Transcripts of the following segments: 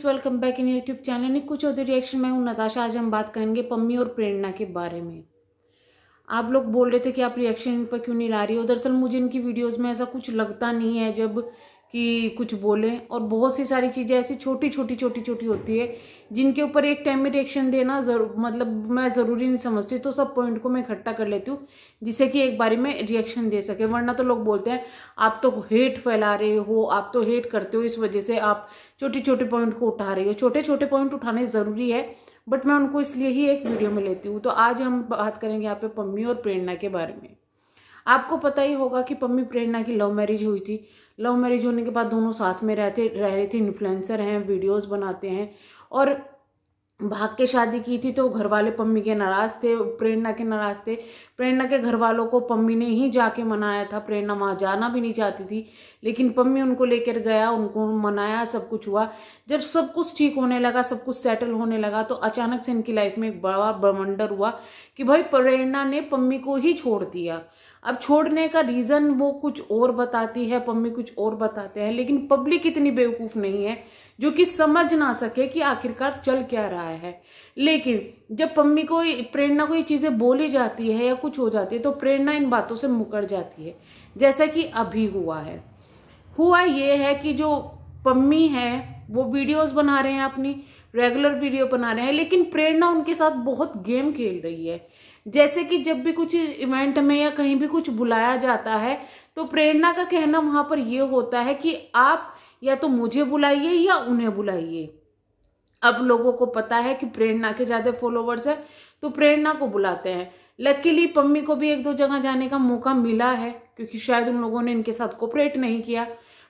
Welcome back in YouTube channel Nikku Chaudhary reaction. मैं हूं नताशा। आज हम बात करेंगे पम्मी और प्रेरणा के बारे में। आप लोग बोल रहे थे कि आप रिएक्शन इन पर क्यों नहीं ला रही हो। दरअसल मुझे इनकी वीडियोस में ऐसा कुछ लगता नहीं है जब कि कुछ बोलें, और बहुत सी सारी चीज़ें ऐसी छोटी छोटी होती है जिनके ऊपर एक टाइम में रिएक्शन देना मैं ज़रूरी नहीं समझती। तो सब पॉइंट को मैं इकट्ठा कर लेती हूँ जिससे कि एक बारी में रिएक्शन दे सके। वरना तो लोग बोलते हैं आप तो हेट फैला रहे हो, आप तो हेट करते हो, इस वजह से आप छोटे छोटे पॉइंट को उठा रही हो। छोटे छोटे पॉइंट उठाने ज़रूरी है, बट मैं उनको इसलिए ही एक वीडियो में लेती हूँ। तो आज हम बात करेंगे यहाँ पे पम्मी और प्रेरणा के बारे में। आपको पता ही होगा कि पम्मी प्रेरणा की लव मैरिज हुई थी। लव मैरिज होने के बाद दोनों साथ में रह रहे थे, इन्फ्लुएंसर हैं, वीडियोस बनाते हैं, और भाग के शादी की थी। तो घर वाले पम्मी के नाराज थे, प्रेरणा के नाराज थे। प्रेरणा के घर वालों को पम्मी ने ही जाके मनाया था। प्रेरणा वहाँ जाना भी नहीं चाहती थी, लेकिन पम्मी उनको लेकर गया, उनको मनाया, सब कुछ हुआ। जब सब कुछ ठीक होने लगा, सब कुछ सेटल होने लगा, तो अचानक से इनकी लाइफ में एक बड़ा ब्रह्मांडर हुआ कि भाई प्रेरणा ने पम्मी को ही छोड़ दिया। अब छोड़ने का रीजन वो कुछ और बताती है, पम्मी कुछ और बताते हैं, लेकिन पब्लिक इतनी बेवकूफ नहीं है जो कि समझ ना सके कि आखिरकार चल क्या रहा है। लेकिन जब पम्मी को, प्रेरणा को ये चीजें बोली जाती है या कुछ हो जाती है, तो प्रेरणा इन बातों से मुकर जाती है, जैसा कि अभी हुआ है। हुआ ये है कि जो पम्मी है वो वीडियोस बना रहे हैं, अपनी रेगुलर वीडियो बना रहे हैं, लेकिन प्रेरणा उनके साथ बहुत गेम खेल रही है। जैसे कि जब भी कुछ इवेंट में या कहीं भी कुछ बुलाया जाता है, तो प्रेरणा का कहना वहां पर यह होता है कि आप या तो मुझे बुलाइए या उन्हें बुलाइए। अब लोगों को पता है कि प्रेरणा के ज्यादा फॉलोवर्स है, तो प्रेरणा को बुलाते हैं। लकीली पम्मी को भी एक दो जगह जाने का मौका मिला है, क्योंकि शायद उन लोगों ने इनके साथ कोऑपरेट नहीं किया।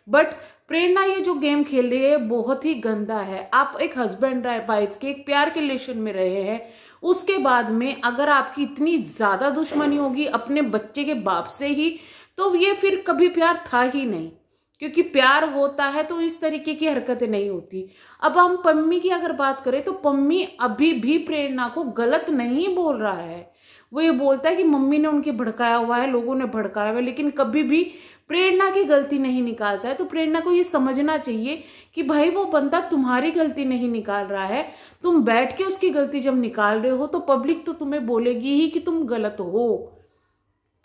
बट प्रेरणा ये जो गेम खेल रही है बहुत ही गंदा है। आप एक हस्बैंड वाइफ के एक प्यार के रिलेशन में रहे हैं, उसके बाद में अगर आपकी इतनी ज्यादा दुश्मनी होगी अपने बच्चे के बाप से ही, तो ये फिर कभी प्यार था ही नहीं। क्योंकि प्यार होता है तो इस तरीके की हरकतें नहीं होती। अब हम पम्मी की अगर बात करें, तो पम्मी अभी भी प्रेरणा को गलत नहीं बोल रहा है। वो ये बोलता है कि मम्मी ने उनके भड़काया हुआ है, लोगों ने भड़काया हुआ है, लेकिन कभी भी प्रेरणा की गलती नहीं निकालता है। तो प्रेरणा को ये समझना चाहिए कि भाई वो बंदा तुम्हारी गलती नहीं निकाल रहा है। तुम बैठ के उसकी गलती जब निकाल रहे हो, तो पब्लिक तो तुम्हें बोलेगी ही कि तुम गलत हो।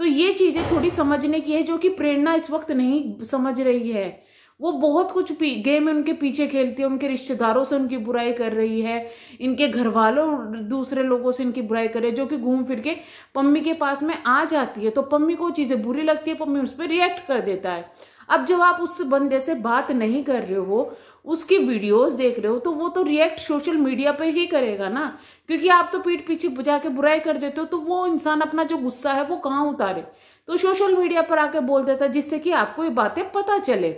तो ये चीजें थोड़ी समझने की है, जो कि प्रेरणा इस वक्त नहीं समझ रही है। वो बहुत कुछ गेम में उनके पीछे खेलती है, उनके रिश्तेदारों से उनकी बुराई कर रही है, इनके घर वालों दूसरे लोगों से इनकी बुराई कर रहे हैं, जो कि घूम फिर के पम्मी के पास में आ जाती है। तो पम्मी को चीजें बुरी लगती है, पम्मी उस पर रिएक्ट कर देता है। अब जब आप उस बंदे से बात नहीं कर रहे हो, उसकी वीडियोस देख रहे हो, तो वो तो रिएक्ट सोशल मीडिया पे ही करेगा ना, क्योंकि आप तो पीठ पीछे जाके बुराई कर देते हो। तो वो इंसान अपना जो गुस्सा है वो कहाँ उतारे, तो सोशल मीडिया पर आके बोल देता है, जिससे कि आपको ये बातें पता चले।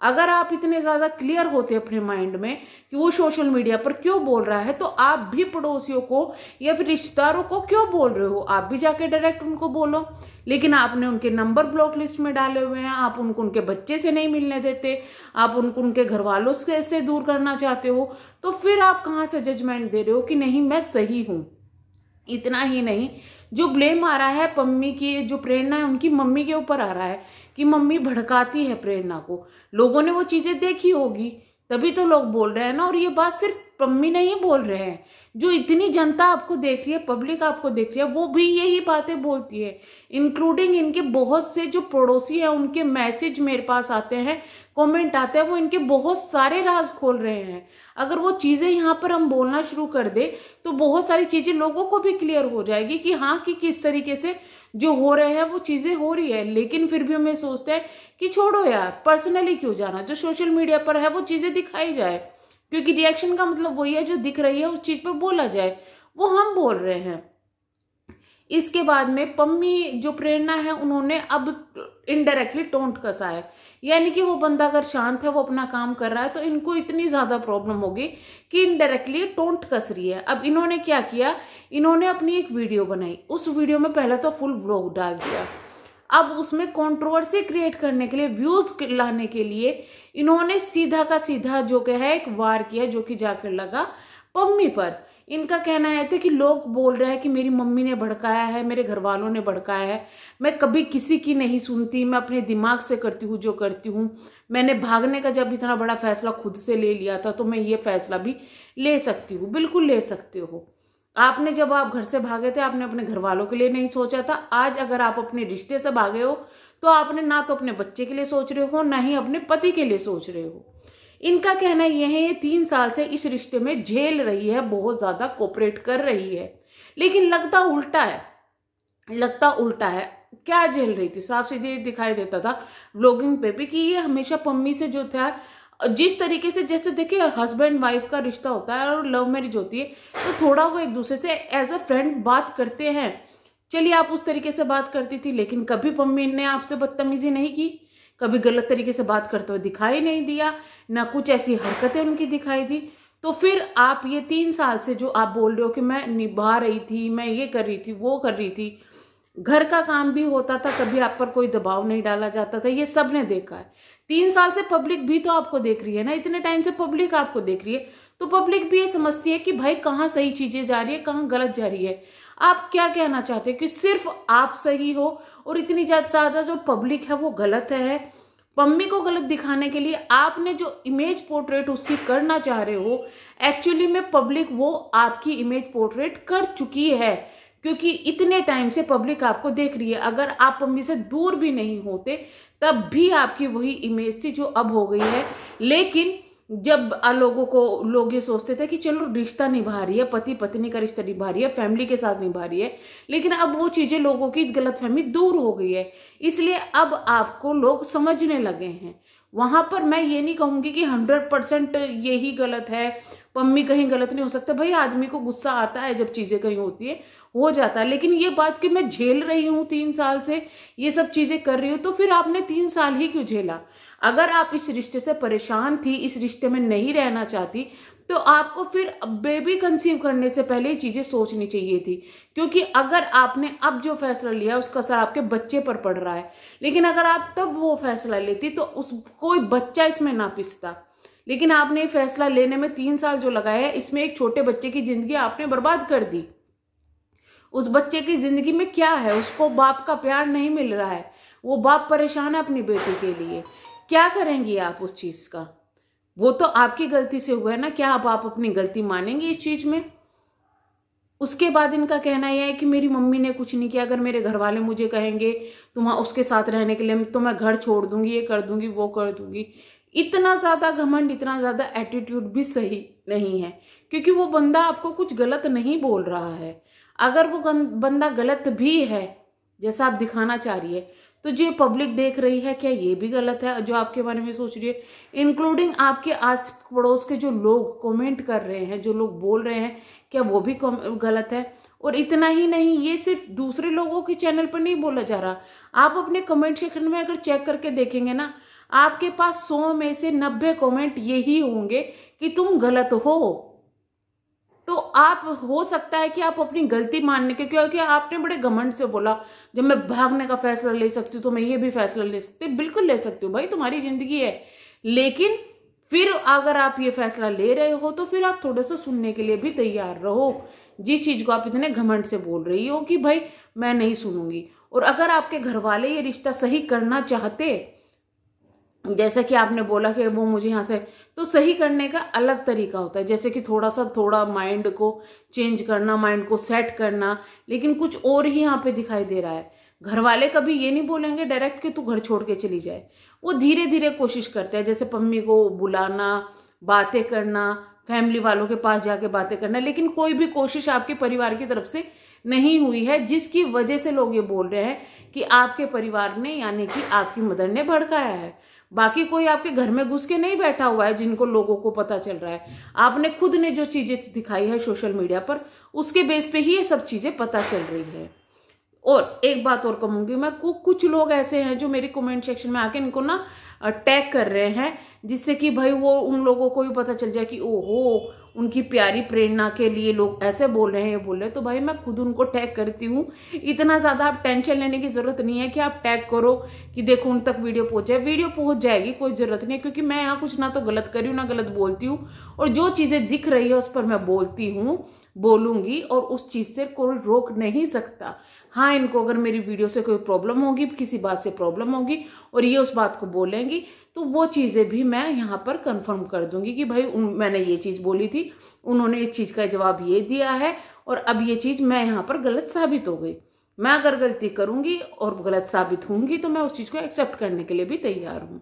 अगर आप इतने ज्यादा क्लियर होते अपने माइंड में कि वो सोशल मीडिया पर क्यों बोल रहा है, तो आप भी पड़ोसियों को या फिर रिश्तेदारों को क्यों बोल रहे हो, आप भी जाके डायरेक्ट उनको बोलो। लेकिन आपने उनके नंबर ब्लॉक लिस्ट में डाले हुए हैं, आप उनको उनके बच्चे से नहीं मिलने देते, आप उनको उनके घर वालों से दूर करना चाहते हो। तो फिर आप कहाँ से जजमेंट दे रहे हो कि नहीं मैं सही हूं। इतना ही नहीं, जो ब्लेम आ रहा है पम्मी की, जो प्रेरणा है उनकी मम्मी के ऊपर आ रहा है कि मम्मी भड़काती है प्रेरणा को। लोगों ने वो चीजें देखी होगी, तभी तो लोग बोल रहे हैं ना। और ये बात सिर्फ पम्मी नहीं बोल रहे हैं, जो इतनी जनता आपको देख रही है, पब्लिक आपको देख रही है, वो भी यही बातें बोलती है। इंक्लूडिंग इनके बहुत से जो पड़ोसी हैं, उनके मैसेज मेरे पास आते हैं, कमेंट आते हैं, वो इनके बहुत सारे राज खोल रहे हैं। अगर वो चीजें यहाँ पर हम बोलना शुरू कर दे, तो बहुत सारी चीजें लोगों को भी क्लियर हो जाएगी कि हाँ, कि किस तरीके से जो हो रहे हैं वो चीजें हो रही है। लेकिन फिर भी हमें सोचते हैं कि छोड़ो यार, पर्सनली क्यों जाना, जो सोशल मीडिया पर है वो चीजें दिखाई जाए, क्योंकि रिएक्शन का मतलब वही है, जो दिख रही है उस चीज पर बोला जाए। वो हम बोल रहे हैं। इसके बाद में पम्मी जो प्रेरणा है, उन्होंने अब इनडायरेक्टली टोंट कसा है, यानी कि वो बंदा अगर शांत है, वो अपना काम कर रहा है, तो इनको इतनी ज्यादा प्रॉब्लम होगी कि इनडायरेक्टली टोंट कस रही है। अब इन्होंने क्या किया, इन्होंने अपनी एक वीडियो बनाई, उस वीडियो में पहले तो फुल व्लॉग डाल दिया। अब उसमें कंट्रोवर्सी क्रिएट करने के लिए, व्यूज लाने के लिए इन्होंने सीधा का सीधा जो कि है एक वार किया, जो कि जाकर लगा पम्मी पर। इनका कहना है था कि लोग बोल रहे हैं कि मेरी मम्मी ने भड़काया है, मेरे घर वालों ने भड़काया है, मैं कभी किसी की नहीं सुनती, मैं अपने दिमाग से करती हूँ जो करती हूँ। मैंने भागने का जब इतना बड़ा फैसला खुद से ले लिया था तो मैं ये फैसला भी ले सकती हूँ। बिल्कुल ले सकते हो। आपने जब आप घर से भागे थे आपने अपने घर वालों के लिए नहीं सोचा था। आज अगर आप अपने रिश्ते से भागे हो तो आपने ना तो अपने बच्चे के लिए सोच रहे हो, ना ही अपने पति के लिए सोच रहे हो। इनका कहना यह है ये 3 साल से इस रिश्ते में झेल रही है, बहुत ज्यादा कोऑपरेट कर रही है, लेकिन लगता उल्टा है। क्या झेल रही थी? साफ सीधे दिखाई देता था व्लॉगिंग पे भी कि ये हमेशा पम्मी से जो था, जिस तरीके से, जैसे देखिए हस्बैंड वाइफ का रिश्ता होता है और लव मैरिज होती है तो थोड़ा वो एक दूसरे से एज अ फ्रेंड बात करते हैं। चलिए आप उस तरीके से बात करती थी, लेकिन कभी पम्मी ने आपसे बदतमीजी नहीं की, कभी गलत तरीके से बात करते हुए दिखाई नहीं दिया, ना कुछ ऐसी हरकतें उनकी दिखाई दी। तो फिर आप ये 3 साल से जो आप बोल रहे हो कि मैं निभा रही थी, मैं ये कर रही थी, वो कर रही थी, घर का काम भी होता था, कभी आप पर कोई दबाव नहीं डाला जाता था, ये सब ने देखा है। 3 साल से पब्लिक भी तो आपको देख रही है ना, इतने टाइम से पब्लिक आपको देख रही है, तो पब्लिक भी ये समझती है कि भाई कहाँ सही चीजें जा रही है, कहाँ गलत जा रही है। आप क्या कहना चाहते हो कि सिर्फ आप सही हो और इतनी ज्यादा जो पब्लिक है वो गलत है? पम्मी को गलत दिखाने के लिए आपने जो इमेज पोर्ट्रेट उसकी करना चाह रहे हो, एक्चुअली में पब्लिक वो आपकी इमेज पोर्ट्रेट कर चुकी है, क्योंकि इतने टाइम से पब्लिक आपको देख रही है। अगर आप पम्मी से दूर भी नहीं होते तब भी आपकी वही इमेज थी जो अब हो गई है। लेकिन जब लोग ये सोचते थे कि चलो रिश्ता निभा रही है, पति पत्नी का रिश्ता निभा रही है, फैमिली के साथ निभा रही है, लेकिन अब वो चीजें लोगों की गलतफहमी दूर हो गई है, इसलिए अब आपको लोग समझने लगे हैं। वहां पर मैं ये नहीं कहूंगी कि 100% यही गलत है, पम्मी कहीं गलत नहीं हो सकता। भाई आदमी को गुस्सा आता है जब चीजें कहीं होती है, हो जाता है, लेकिन ये बात कि मैं झेल रही हूँ 3 साल से ये सब चीजें कर रही हूँ, तो फिर आपने 3 साल ही क्यों झेला? अगर आप इस रिश्ते से परेशान थी, इस रिश्ते में नहीं रहना चाहती, तो आपको फिर बेबी कंसीव करने से पहले ये चीजें सोचनी चाहिए थी, क्योंकि अगर आपने अब जो फैसला लिया उसका असर आपके बच्चे पर पड़ रहा है। लेकिन अगर आप तब वो फैसला लेती तो कोई बच्चा इसमें ना पिसता। लेकिन आपने फैसला लेने में 3 साल जो लगाया है, इसमें एक छोटे बच्चे की जिंदगी आपने बर्बाद कर दी। उस बच्चे की जिंदगी में क्या है? उसको बाप का प्यार नहीं मिल रहा है, वो बाप परेशान है अपनी बेटी के लिए। क्या करेंगी आप उस चीज का? वो तो आपकी गलती से हुआ है ना, क्या अब आप अपनी गलती मानेंगे इस चीज में? उसके बाद इनका कहना यह है कि मेरी मम्मी ने कुछ नहीं किया, अगर मेरे घर वाले मुझे कहेंगे तुम उसके साथ रहने के लिए तो मैं घर छोड़ दूंगी, ये कर दूंगी, वो कर दूंगी। इतना ज्यादा घमंड, इतना ज्यादा एटीट्यूड भी सही नहीं है, क्योंकि वो बंदा आपको कुछ गलत नहीं बोल रहा है। अगर वो बंदा गलत भी है जैसा आप दिखाना चाह रही है, तो जो पब्लिक देख रही है क्या ये भी गलत है जो आपके बारे में सोच रही है? इंक्लूडिंग आपके आस पड़ोस के जो लोग कमेंट कर रहे हैं, जो लोग बोल रहे हैं, क्या वो भी गलत है? और इतना ही नहीं, ये सिर्फ दूसरे लोगों के चैनल पर नहीं बोला जा रहा, आप अपने कमेंट सेक्शन में अगर चेक करके देखेंगे ना, आपके पास 100 में से 90 कमेंट यही होंगे कि तुम गलत हो। तो आप हो सकता है कि आप अपनी गलती मानने के, क्योंकि आपने बड़े घमंड से बोला जब मैं भागने का फैसला ले सकती हूँ तो मैं ये भी फैसला ले सकती हूँ। बिल्कुल ले सकती हूँ भाई, तुम्हारी जिंदगी है, लेकिन फिर अगर आप ये फैसला ले रहे हो तो फिर आप थोड़ा सा सुनने के लिए भी तैयार रहो। जिस चीज को आप इतने घमंड से बोल रही हो कि भाई मैं नहीं सुनूंगी, और अगर आपके घर वाले ये रिश्ता सही करना चाहते, जैसा कि आपने बोला कि वो मुझे यहाँ से, तो सही करने का अलग तरीका होता है, जैसे कि थोड़ा माइंड को चेंज करना, माइंड को सेट करना, लेकिन कुछ और ही यहाँ पे दिखाई दे रहा है। घर वाले कभी ये नहीं बोलेंगे डायरेक्ट कि तू घर छोड़ के चली जाए, वो धीरे धीरे कोशिश करते हैं, जैसे पम्मी को बुलाना, बातें करना, फैमिली वालों के पास जाके बातें करना, लेकिन कोई भी कोशिश आपके परिवार की तरफ से नहीं हुई है, जिसकी वजह से लोग ये बोल रहे हैं कि आपके परिवार ने, यानी कि आपकी मदर ने भड़काया है। बाकी कोई आपके घर में घुस के नहीं बैठा हुआ है जिनको लोगों को पता चल रहा है। आपने खुद ने जो चीजें दिखाई है सोशल मीडिया पर, उसके बेस पे ही ये सब चीजें पता चल रही है। और एक बात और कहूंगी मैं, कुछ लोग ऐसे हैं जो मेरे कमेंट सेक्शन में आके इनको ना टैग कर रहे हैं जिससे कि भाई वो उन लोगों को भी पता चल जाए कि ओहो उनकी प्यारी प्रेरणा के लिए लोग ऐसे बोल रहे हैं, ये बोल रहे हैं। तो भाई मैं खुद उनको टैग करती हूँ। इतना ज़्यादा आप टेंशन लेने की ज़रूरत नहीं है कि आप टैग करो कि देखो उन तक वीडियो पहुँचे। वीडियो पहुँच जाएगी, कोई ज़रूरत नहीं है, क्योंकि मैं यहाँ कुछ ना तो गलत कर रही हूँ ना गलत बोलती हूँ। और जो चीज़ें दिख रही है उस पर मैं बोलती हूँ, बोलूँगी, और उस चीज़ से कोई रोक नहीं सकता। हाँ, इनको अगर मेरी वीडियो से कोई प्रॉब्लम होगी, किसी बात से प्रॉब्लम होगी और ये उस बात को बोलेंगी, तो वो चीज़ें भी मैं यहाँ पर कंफर्म कर दूंगी कि भाई मैंने ये चीज़ बोली थी, उन्होंने इस चीज़ का जवाब ये दिया है और अब ये चीज़ मैं यहाँ पर गलत साबित हो गई। मैं अगर गलती करूँगी और गलत साबित होंगी तो मैं उस चीज़ को एक्सेप्ट करने के लिए भी तैयार हूँ।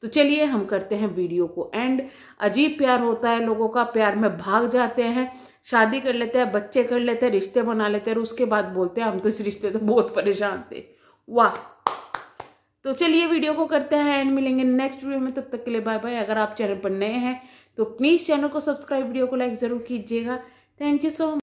तो चलिए हम करते हैं वीडियो को एंड। अजीब प्यार होता है लोगों का, प्यार में भाग जाते हैं, शादी कर लेते हैं, बच्चे कर लेते हैं, रिश्ते बना लेते हैं और उसके बाद बोलते हैं हम तो इस रिश्ते से बहुत परेशान थे। वाह। तो चलिए वीडियो को करते हैं एंड, मिलेंगे नेक्स्ट वीडियो में। तब तक के लिए बाय बाय। अगर आप चैनल पर नए हैं तो प्लीज़ चैनल को सब्सक्राइब, वीडियो को लाइक ज़रूर कीजिएगा। Thank you so much.